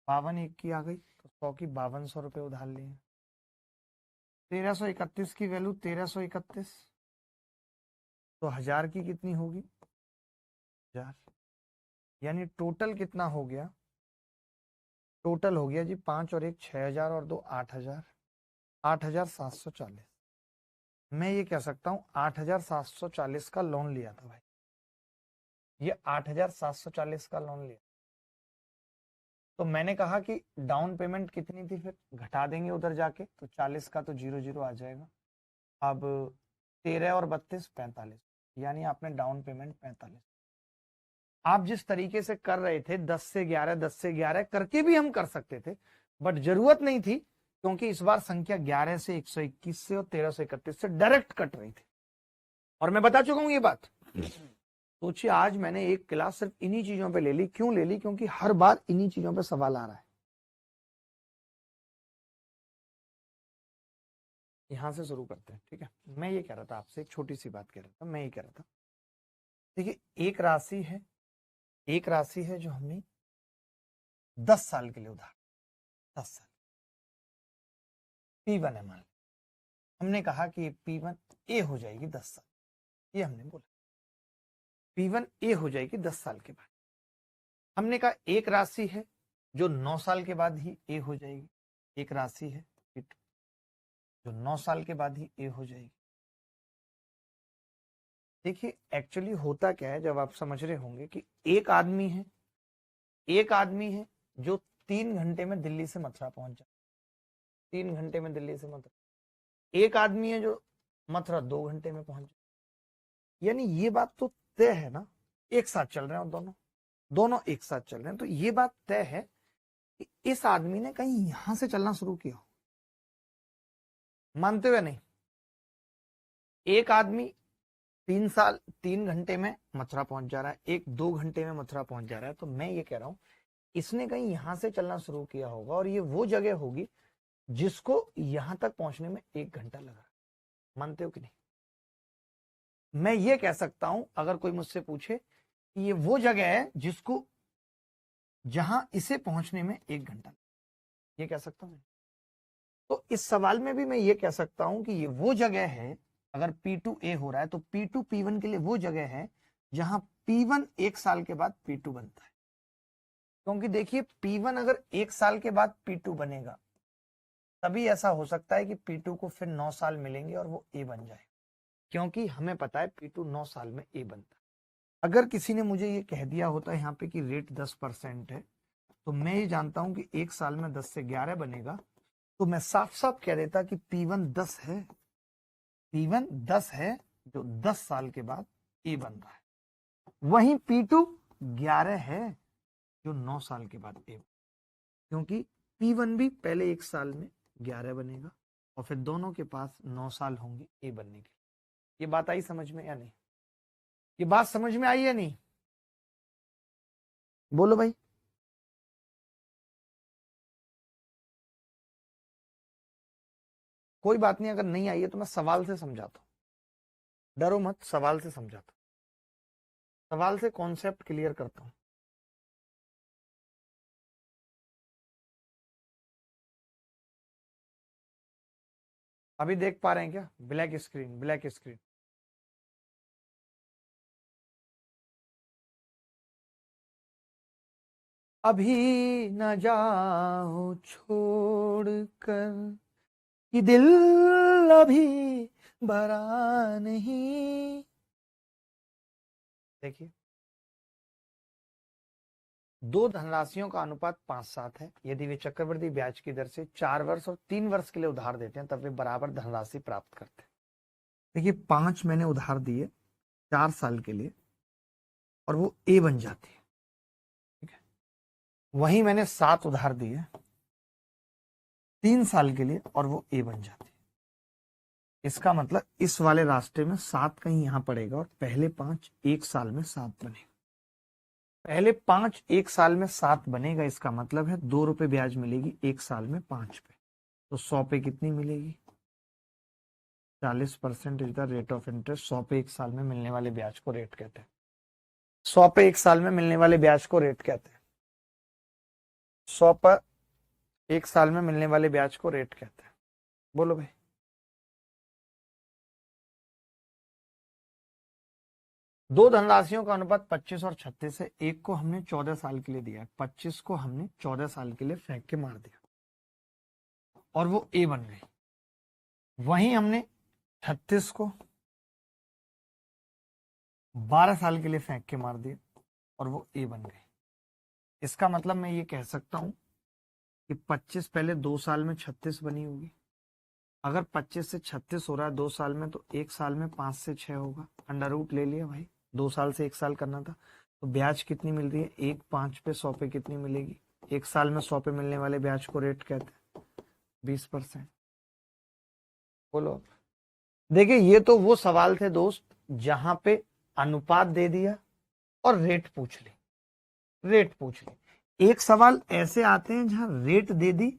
52 एक की आ गई, तो 100 की 5200 रुपये उधार लिए। 1331 की वैल्यू 1331, तो 1000 की कितनी होगी, 1000, यानी टोटल कितना हो गया, टोटल हो गया जी 5 और 1 6000 और 2 8000, 8740। मैं ये कह सकता हूं 8740 का लोन लिया था भाई, ये 8740 का लोन लिया। तो मैंने कहा कि डाउन पेमेंट कितनी थी, फिर घटा देंगे उधर जाके, तो 40 का तो 00 आ जाएगा। अब 13 और 32 45, यानी आपने डाउन पेमेंट 45। आप जिस तरीके से कर रहे थे 10 से 11 10 से 11 करके भी हम कर सकते थे, बट जरूरत नहीं थी, क्योंकि इस बार संख्या 11 से 121 से और 1331 से डायरेक्ट कट रही थी, और मैं बता चुका हूं ये बात। सोचिए आज मैंने एक क्लास सिर्फ इन्हीं चीजों पे ले ली। क्यों ले ली, क्योंकि हर बार इन्हीं चीजों पे सवाल आ रहा है। यहां से शुरू करते हैं, ठीक है। मैं ये कह रहा था आपसे, एक छोटी सी बात कह रहा था, मैं ये कह रहा था, देखिए एक राशि है, एक राशि है जो हमने 10 साल के लिए उधार, 10 साल P1 है, मान हमने कहा कि P1 ए हो जाएगी 10 साल, ये हमने बोला P1 ए हो जाएगी 10 साल के बाद। हमने कहा एक राशि है जो 9 साल के बाद ही ए हो जाएगी, एक राशि है जो 9 साल के बाद ही ए हो जाएगी। देखिए एक्चुअली होता क्या है, जब आप समझ रहे होंगे कि एक आदमी है, एक आदमी है जो 3 घंटे में दिल्ली से मथुरा पहुंच जाए, 3 घंटे में दिल्ली से मथुरा। एक आदमी है जो मथुरा 2 घंटे में पहुंच जाए, यानी ये बात तो तय है ना, एक साथ चल रहे हैं, दोनों दोनों एक साथ चल रहे हैं, तो ये बात तय है कि इस आदमी ने कहीं यहां से चलना शुरू किया। मानते हुए नहीं, एक आदमी 3 घंटे में मथुरा पहुंच जा रहा है, एक 2 घंटे में मथुरा पहुंच जा रहा है, तो मैं ये कह रहा हूं इसने कहीं यहां से चलना शुरू किया होगा, और ये वो जगह होगी जिसको यहां तक पहुंचने में 1 घंटा लगा। मानते हो कि नहीं? मैं ये कह सकता हूं, अगर कोई मुझसे पूछे कि ये वो जगह है जिसको, जहां इसे पहुंचने में 1 घंटा, ये कह सकता हूं। तो इस सवाल में भी मैं ये कह सकता हूं कि ये वो जगह है, अगर P2 ए हो रहा है तो P2 P1 के लिए वो जगह है जहां P1 1 साल के बाद P2 बनता है। क्योंकि देखिए P1 अगर 1 साल के बाद P2 बनेगा, तभी ऐसा हो सकता है कि P2 को फिर 9 साल मिलेंगे और वो ए बन जाए, क्योंकि हमें पता है P2 9 साल में ए बनता है। अगर किसी ने मुझे ये कह दिया होता यहाँ पे कि रेट 10% है, तो मैं ये जानता हूं कि 1 साल में 10 से 11 बनेगा, तो मैं साफ साफ कह देता कि P1 10 है, P1 10 है जो 10 साल के बाद ए बन रहा है। वहीं P2 11 है जो 9 साल के बाद ए, क्योंकि P1 भी पहले 1 साल में 11 बनेगा और फिर दोनों के पास 9 साल होंगे ए बनने के लिए। ये बात आई समझ में या नहीं? ये बात समझ में आई या नहीं? बोलो भाई। कोई बात नहीं, अगर नहीं आई है तो मैं सवाल से समझाता हूं, डरो मत, सवाल से समझाता हूं, सवाल से कॉन्सेप्ट क्लियर करता हूं। अभी देख पा रहे हैं क्या? Black screen, black screen. अभी न जाओ छोड़ कर कि दिल अभी भरा नहीं। देखिए दो धनराशियों का अनुपात 5-7 है। यदि वे चक्रवृद्धि ब्याज की दर से 4 वर्ष और 3 वर्ष के लिए उधार देते हैं, तब वे बराबर धनराशि प्राप्त करते हैं। देखिए 5 मैंने उधार दिए 4 साल के लिए और वो ए बन जाती है, ठीक है। वहीं मैंने 7 उधार दिए 3 साल के लिए और वो ए बन जाती है। इसका मतलब इस वाले रास्ते में 7 कहीं यहां पड़ेगा और पहले 5 एक साल में 7 बनेगा। पहले 5 एक साल में 7 बनेगा, इसका मतलब है 2 रुपए ब्याज मिलेगी एक साल में 5 पे। तो 100 पे कितनी मिलेगी? 40% is the rate of interest. 100 पे एक साल में मिलने वाले ब्याज को रेट कहते हैं। 100 पे एक साल में मिलने वाले ब्याज को रेट कहते हैं। 100 पर एक साल में मिलने वाले ब्याज को रेट कहते हैं। बोलो भाई। दो धनराशियों का अनुपात 25 और 36 है। एक को हमने 14 साल के लिए दिया है, 25 को हमने 14 साल के लिए फेंक के मार दिया और वो ए बन गई। वहीं हमने 36 को 12 साल के लिए फेंक के मार दिया और वो ए बन गई। इसका मतलब मैं ये कह सकता हूं कि 25 पहले 2 साल में 36 बनी होगी। अगर 25 से 36 हो रहा है 2 साल में, तो एक साल में 5 से 6 होगा। अंडर रूट ले लिया भाई, 2 साल से 1 साल करना था। तो ब्याज कितनी मिल रही है? 1 5 पे 100 पे कितनी मिलेगी? एक साल में 100 पे मिलने वाले ब्याज को रेट कहते हैं 20%। बोलो। देखिए, ये तो वो सवाल थे दोस्त जहां पे अनुपात दे दिया और रेट पूछ ली। रेट पूछ ली। एक सवाल ऐसे आते हैं जहां रेट दे दी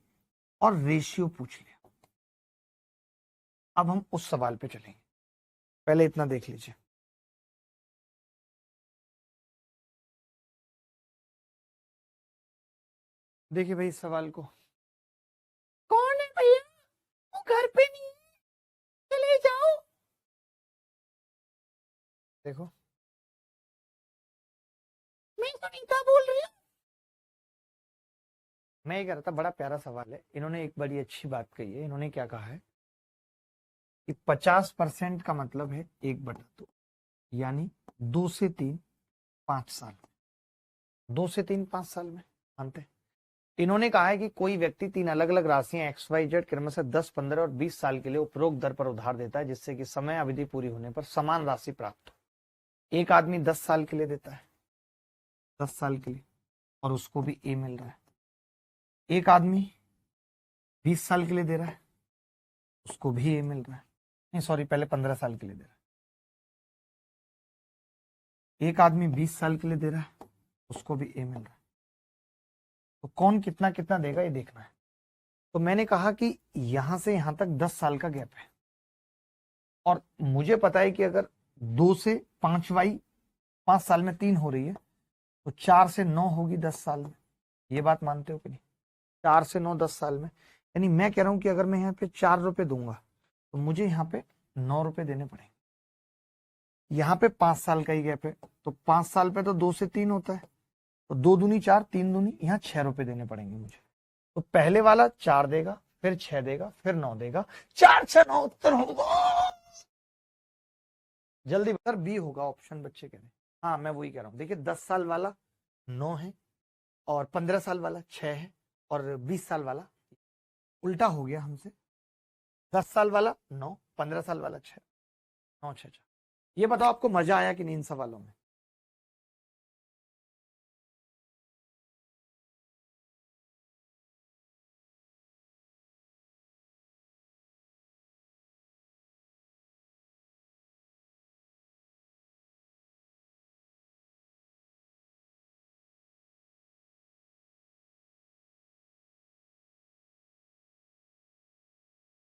और रेशियो पूछ लिया। अब हम उस सवाल पे चलेंगे, पहले इतना देख लीजिए। देखिए भाई इस सवाल को। कौन है भैया? वो घर पे नहीं, चले जाओ। देखो, मैं सुनीता बोल रही हूँ। मैं ये कह रहा था, बड़ा प्यारा सवाल है। इन्होंने एक बड़ी अच्छी बात कही है। इन्होंने क्या कहा है कि 50% का मतलब है 1/2, यानी 2 से 3 5 साल में। 2 से 3 5 साल में मानते हैं। इन्होंने कहा है कि कोई व्यक्ति 3 अलग अलग राशियां XYZ क्रमशः 10 15 और 20 साल के लिए उपरोक्त दर पर उधार देता है, जिससे कि समय अवधि पूरी होने पर समान राशि प्राप्त हो। एक आदमी 10 साल के लिए देता है, 10 साल के लिए, और उसको भी ए मिल रहा है। एक आदमी 20 साल के लिए दे रहा है, उसको भी ए मिल रहा है। नहीं सॉरी, पहले 15 साल के लिए दे रहा है। एक आदमी 20 साल के लिए दे रहा है, उसको भी ए मिल रहा है। तो कौन कितना कितना देगा ये देखना है। तो मैंने कहा कि यहां से यहां तक 10 साल का गैप है और मुझे पता है कि अगर 2 से 5 वाई 5 साल में 3 हो रही है, तो 4 से 9 होगी 10 साल में। ये बात मानते हो कि नहीं? 4 से 9 10 साल में, यानी मैं कह रहा हूं कि अगर मैं यहाँ पे 4 रुपए दूंगा तो मुझे यहाँ पे 9 रुपए देने पड़ेंगे। यहाँ पे 5 साल का ही गैप है, तो 5 साल पे तो 2 से 3 होता है, तो 2 दूनी 4 3 दूनी, यहाँ 6 रुपए देने पड़ेंगे मुझे। तो पहले वाला 4 देगा, फिर 6 देगा, फिर 9 देगा। 4 6 9 उत्तर होगा। जल्दी सर बी होगा ऑप्शन, बच्चे कह रहे हैं। हाँ मैं वही कह रहा हूँ। देखिए 10 साल वाला 9 है और 15 साल वाला 6 है और 20 साल वाला उल्टा हो गया हमसे। 10 साल वाला 9, 15 साल वाला 6, 9 6 4। ये बताओ आपको मजा आया कि नहीं इन सवालों में?